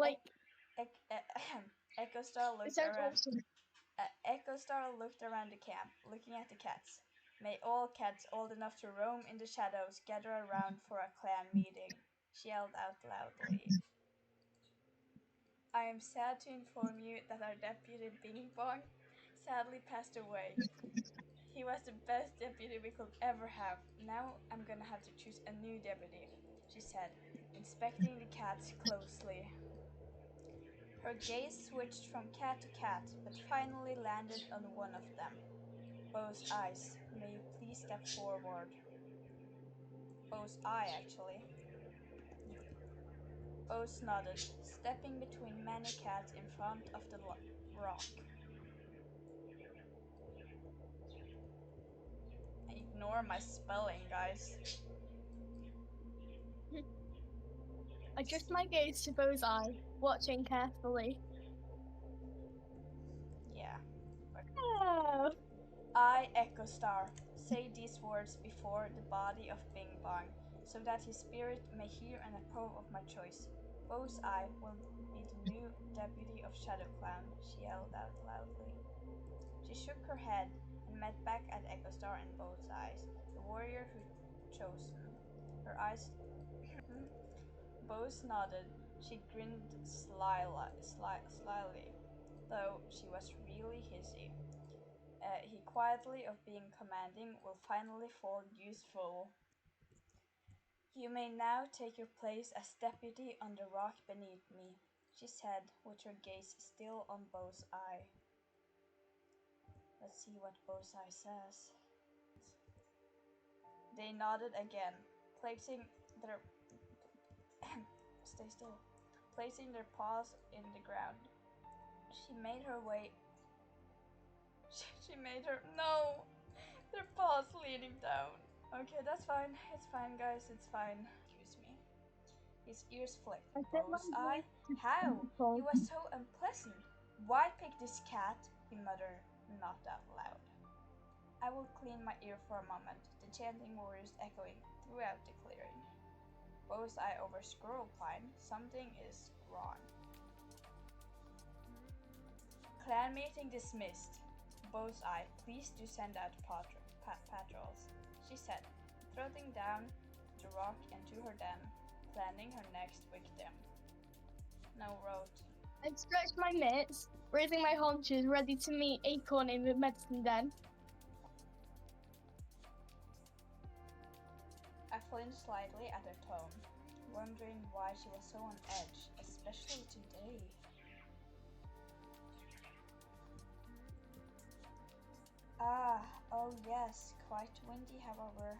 like Echostar it looked sounds around. awesome. Echostar looked around the camp, looking at the cats. May all cats old enough to roam in the shadows gather around for a clan meeting, she yelled out loudly. I am sad to inform you that our deputy Bing Bong sadly passed away. He was the best deputy we could ever have. Now I'm gonna have to choose a new deputy, she said, inspecting the cats closely. Her gaze switched from cat to cat, but finally landed on one of them. Bo's eyes. May you please step forward? Bo's eye, actually. Bose nodded, stepping between many cats in front of the rock. Ignore my spelling, guys. Adjust my gaze to Bo's eye, watching carefully. Yeah. Oh. I, Echostar, say these words before the body of Bing Bong, so that his spirit may hear and approve of my choice. Bo's eye will be the new deputy of Shadow Clan, she yelled out loudly. She shook her head and met back at Echostar and Bo's eyes, the warrior who'd chosen. Her eyes. Bose nodded. She grinned slyly, though she was really hissy. He quietly of being commanding will finally fall useful. You may now take your place as deputy on the rock beneath me, she said, with her gaze still on Bo's eye. Let's see what Bo's eye says. They nodded again, placing their stay still, placing their paws in the ground. She made her way. She made her no, their paws leading down. Okay, that's fine. It's fine, guys. It's fine. Excuse me. His ears flicked. I set my Bo's eye. voice How? to You were so unpleasant. Why pick this cat? He muttered, not out loud. I will clean my ear for a moment, the chanting warriors echoing throughout the clearing. Bo's eye over Squirrel Pine. Something is wrong. Clan meeting dismissed. Bo's eye, please do send out patrols, she said, throwing down the rock into her den, planning her next victim. Now wrote. I stretched my mitts, raising my haunches, ready to meet Acorn in the medicine den. I flinched slightly at her tone, wondering why she was so on edge, especially today. Oh yes, quite windy, however,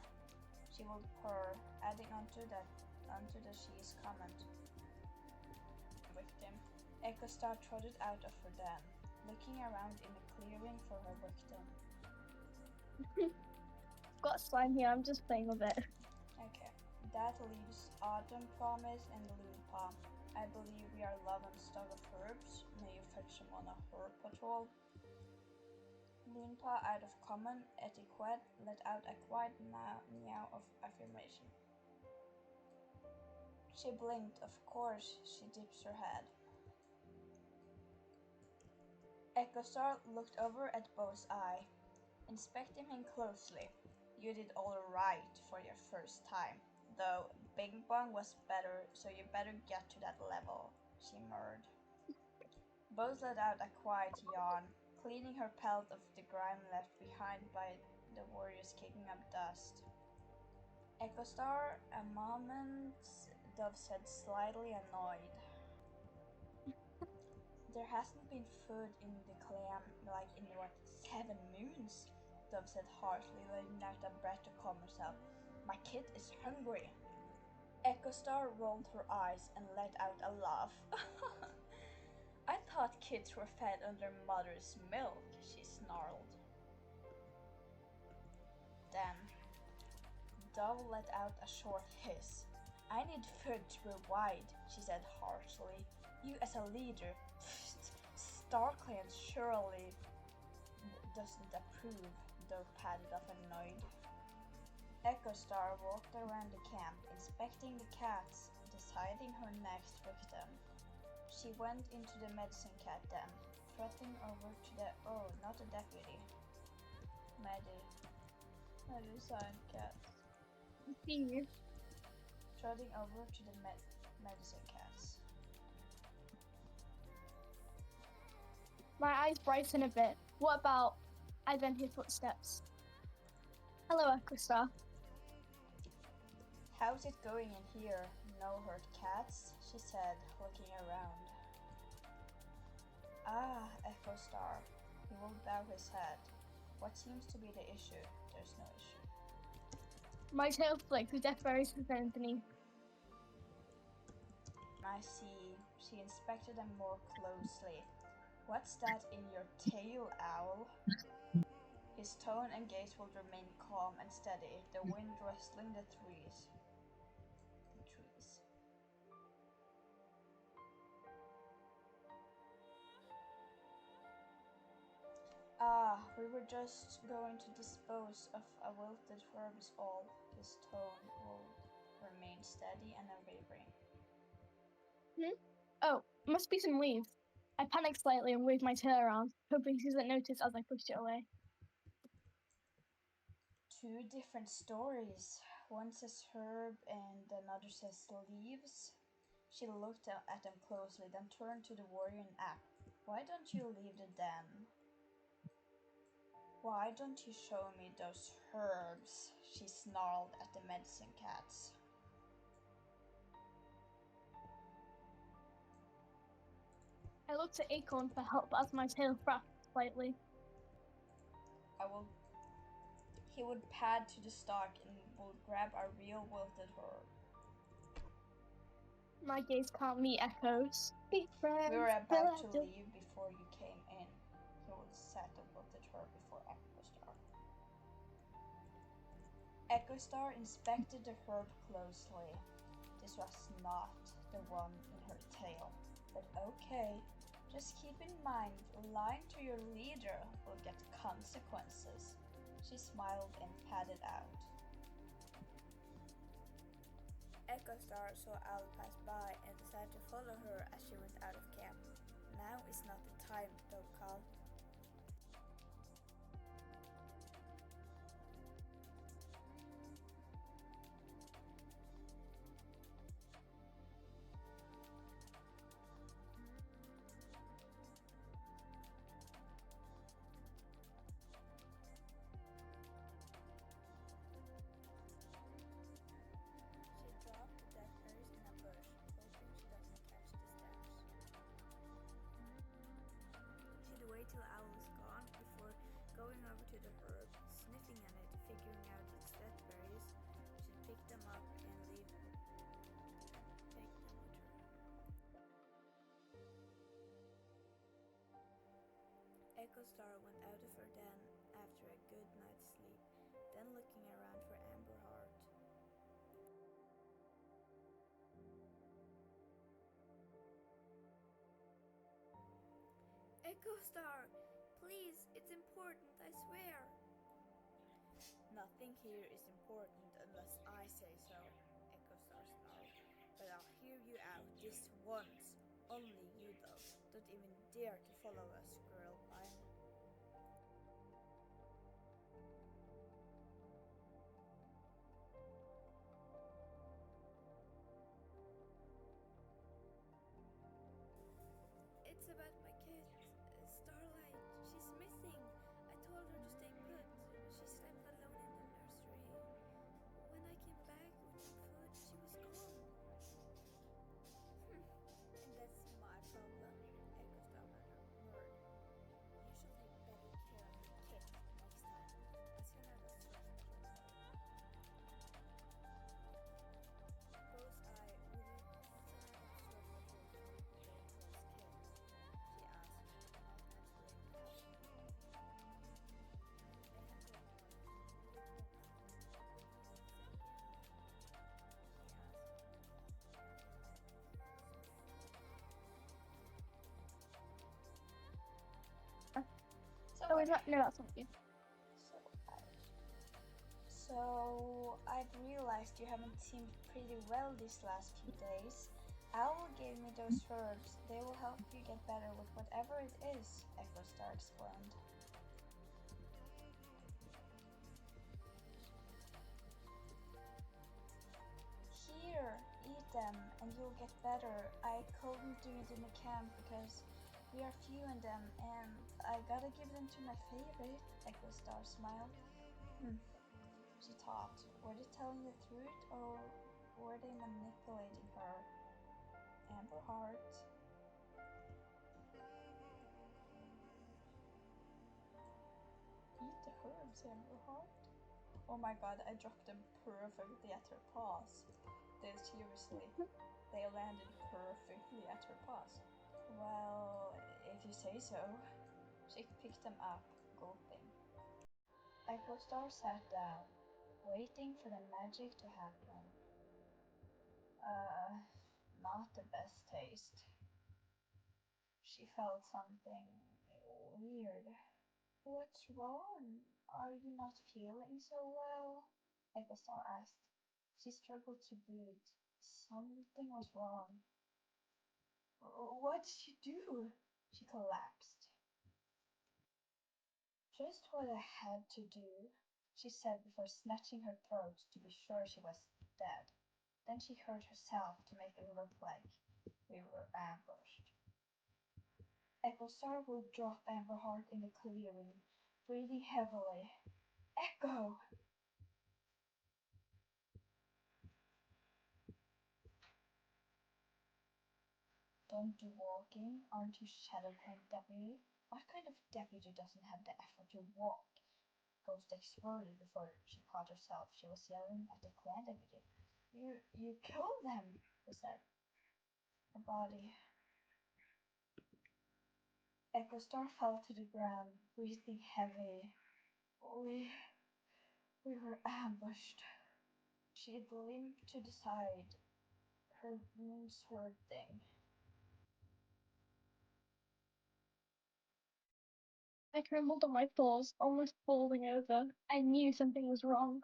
she will purr, adding onto the she's comment. Victim. Echostar trotted out of her den, looking around in the clearing for her victim. Got slime here, I'm just playing with it. Okay, that leaves Autumn Promise and Loonpaw. I believe we are low on stock of herbs. May you fetch them on a herb patrol? Loonpaw, out of common etiquette, let out a quiet meow of affirmation. She blinked, of course, she dips her head. Echostar looked over at Bo's eye, inspecting him closely. You did all right for your first time, though Bing Bong was better, so you better get to that level, she murmured. Bose let out a quiet yawn, cleaning her pelt of the grime left behind by the warriors kicking up dust. Echostar, a moment, Dove said, slightly annoyed. There hasn't been food in the clan like in 7 moons? Dove said harshly, letting out a breath to calm herself. My kid is hungry. Echostar rolled her eyes and let out a laugh. I thought kids were fed on their mother's milk, she snarled. Then, Dove let out a short hiss. I need food to provide, she said harshly. You as a leader, StarClan surely doesn't approve, Dove padded off annoyed. Echostar walked around the camp, inspecting the cats, deciding her next victim. She went into the medicine cat den, trotting over to the not a deputy. Medicine cat. See you. Trotting over to the medicine cats. My eyes brighten a bit. What about I then hear footsteps? Hello, Echostar. How's it going in here? No hurt cats? She said, looking around. Ah, Echostar. He will bow his head. What seems to be the issue? There's no issue. My tail flicks with death berries from underneath. I see. She inspected them more closely. What's that in your tail, owl? His tone and gaze will remain calm and steady, the wind rustling the trees. Ah, we were just going to dispose of a wilted herb is all. His tone will remain steady and unwavering. Oh, must be some leaves. I panic slightly and wave my tail around, hoping she doesn't notice as I pushed it away. Two different stories. One says herb and another says leaves. She looked at them closely, then turned to the warrior and asked, "Why don't you leave the den? Why don't you show me those herbs?" She snarled at the medicine cats. I looked at Acorn for help as my tail flapped slightly. He would pad to the stalk and will grab a real wilted herb. My gaze can't meet Echo's. Be friends. We were about to leave before you came in. He would set the wilted herb before Echostar. Echostar inspected the herb closely. This was not the one in her tail, but okay. Just keep in mind, lying to your leader will get consequences. She smiled and padded out. Echostar saw Owl pass by and decided to follow her as she went out of camp. Now is not the time, though, Cal. Till Owl was gone before going over to the herb, sniffing at it, figuring out its death berries. She'd pick them up and leave them with her. Echostar went out of her den after a good night's sleep, then looking around for AmberHeart. Echostar, please, it's important, I swear. Nothing here is important unless I say so, Echostar snarled. But I'll hear you out this once. Only you, though. Don't even dare to follow us, girl pine. It's about my kid, Starlight. She's missing. I told her to stay put. She slept alone in the nursery. When I came back with the food, she was gone. And that's my problem, Echostar murmured. You should take better care of your kid next time. Let's hear out a search place. Both I really Oh, is that? No, that's not you. So I've realized you haven't seemed pretty well these last few days. Owl gave me those herbs. They will help you get better with whatever it is, Echostar explained. Here, eat them and you'll get better. I couldn't do it in the camp because we are few in them and I gotta give them to my favorite, Echostar smiled. She thought, were they telling the truth or were they manipulating her? AmberHeart. Eat the herbs, AmberHeart. Oh my god, I dropped them perfectly at her paws. Seriously, they landed perfectly at her paws. Well, if you say so. She picked them up, gulping. Echostar sat down, waiting for the magic to happen. Not the best taste. She felt something weird. What's wrong? Are you not feeling so well? Echostar asked. She struggled to breathe. Something was wrong. What did you do? She collapsed. Just what I had to do, she said before snatching her throat to be sure she was dead. Then she hurt herself to make it look like we were ambushed. Echostar will drop AmberHeart in the clearing, breathing heavily. Echo! Don't do walking, aren't you Shadowclan deputy? What kind of deputy doesn't have the effort to walk? Ghost exploded before she caught herself. She was yelling at the clan deputy. You killed them, he said. Her body. Echostar fell to the ground, breathing heavy. We were ambushed. She limped to the side, her knees hurting. I crumbled on my paws, almost falling over. I knew something was wrong.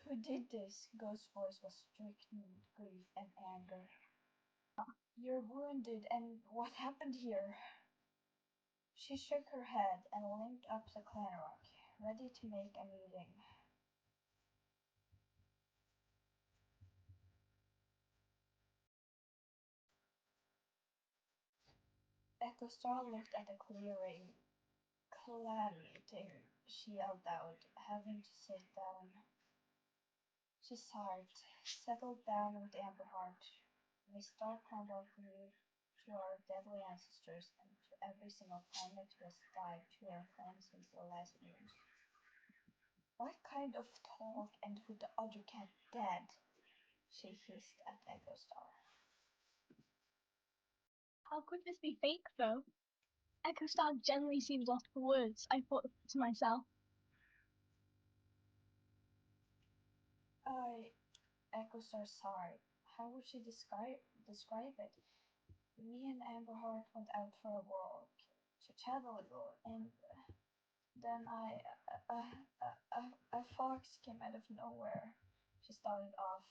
Who did this? Ghost's voice was stricken with grief and anger. You're wounded, and what happened here? She shook her head and limped up the clan rock, ready to make a meeting. Echostar looked at the clearing. Clan meeting, she yelled out, having to sit down. She sighed, settled down with AmberHeart. We start welcoming you to our deadly ancestors and to every single planet who has died to our friends since the last news. What kind of talk and with the other cat dead? She hissed at Echostar. How could this be fake, though? Echostar generally seems lost for words, I thought to myself. Echostar sighed. How would she describe it? Me and AmberHeart went out for a walk to chat a little, and then a fox came out of nowhere. She started off.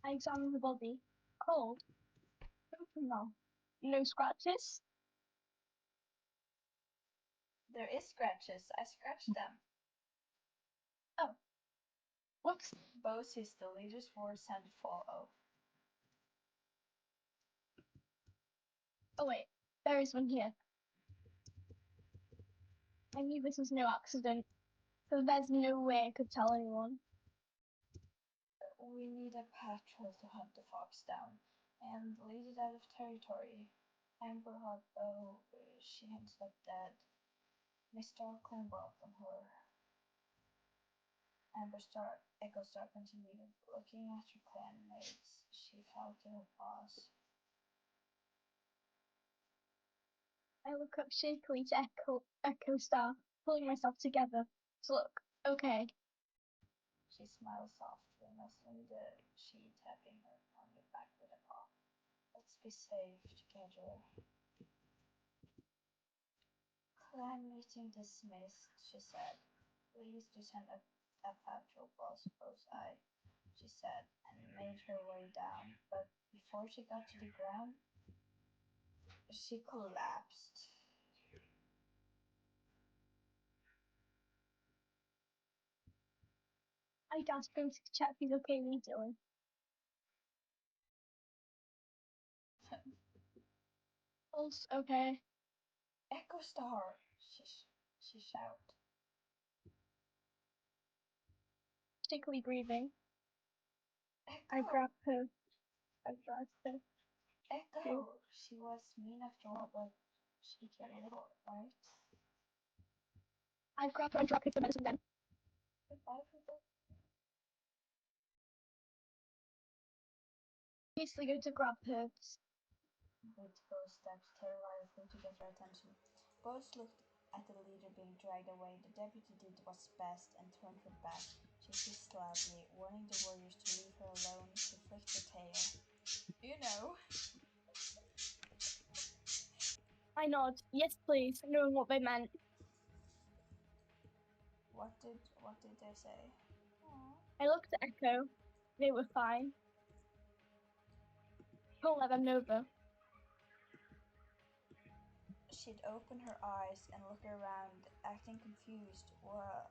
I examined the body. Cold. No. No scratches? There is scratches. I scratched them. Oh. Whoops. Both his the leader's words sounded follow. Oh wait, there is one here. I knew this was no accident, so there's no way I could tell anyone. We need a patrol to hunt the fox down and lead it out of territory. AmberHeart, though, she ends up dead. Mr. Clan welcomed her. Echostar continued, looking at her clanmates. She fell to her paws. I look up shakily to Echostar, pulling myself together to look okay. She smiled softly, nuzzling the sheet, tapping her on the back with a paw. Let's be safe together. Clan meeting dismissed, she said. Please do send a a patrol boss close eye, she said, and made her way down. But before she got to the ground, she collapsed. I asked him to check if he's okay when he's doing. Pulse, okay. Echostar! She shouted. Particularly breathing. Echo! I grabbed her. I grabbed her. Echo! She was mean after all, but she cared a little, right? I grabbed her and dropped her the medicine then. Goodbye, people. Basically go to grab herbs. With Bo's steps terrorizing to get her attention. Bose looked at the leader being dragged away. The deputy did what's best and turned her back. She hissed loudly, warning the warriors to leave her alone to flick the tail. You know. I nod. Yes, please, knowing what they meant. What did they say? Aww. I looked at Echo. They were fine. Don't let them know though. She'd open her eyes and look around, acting confused. What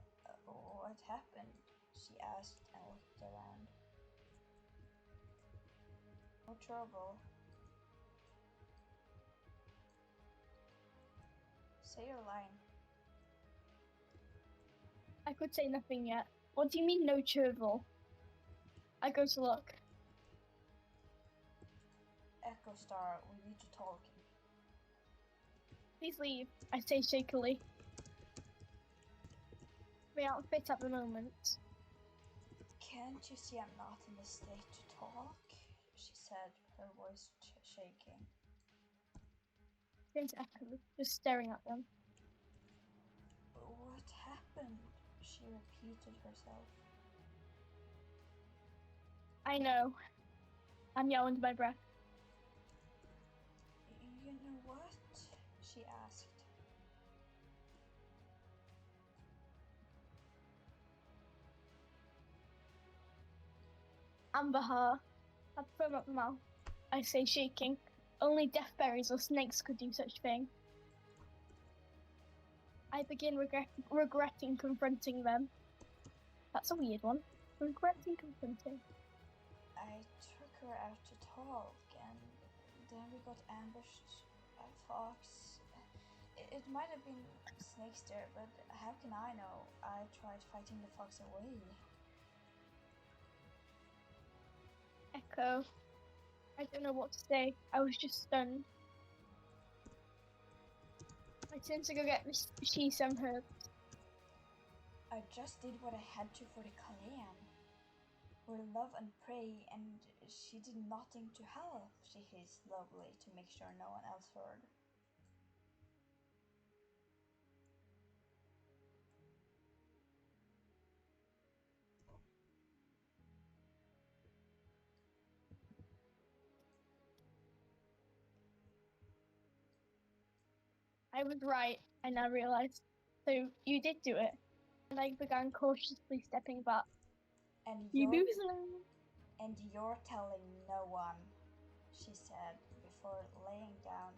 happened? She asked and looked around. No trouble. Say your line. I could say nothing yet. What do you mean, no trouble? I go to look. Echostar, we need to talk. Please leave, I say shakily. They aren't fit at the moment. Can't you see I'm not in the state to talk? She said, her voice shaking. Going to Echo, just staring at them. What happened? She repeated herself. I know. I'm yelling under my breath. You know what? She asked. AmberHeart. I foam up the mouth. I say shaking. Only deathberries or snakes could do such thing. I begin regretting confronting them. That's a weird one. Regretting confronting. I took her out to talk, and then we got ambushed by a fox. It might have been snakes there, but how can I know? I tried fighting the fox away. Echo. I don't know what to say. I was just stunned. I turned to go get some herbs. I just did what I had to for the clan. We love and pray, and she did nothing to help, she hissed loudly to make sure no one else heard. I was right, I now realised. So you did do it. And I began cautiously stepping back. And You you're loser! telling no one, she said before laying down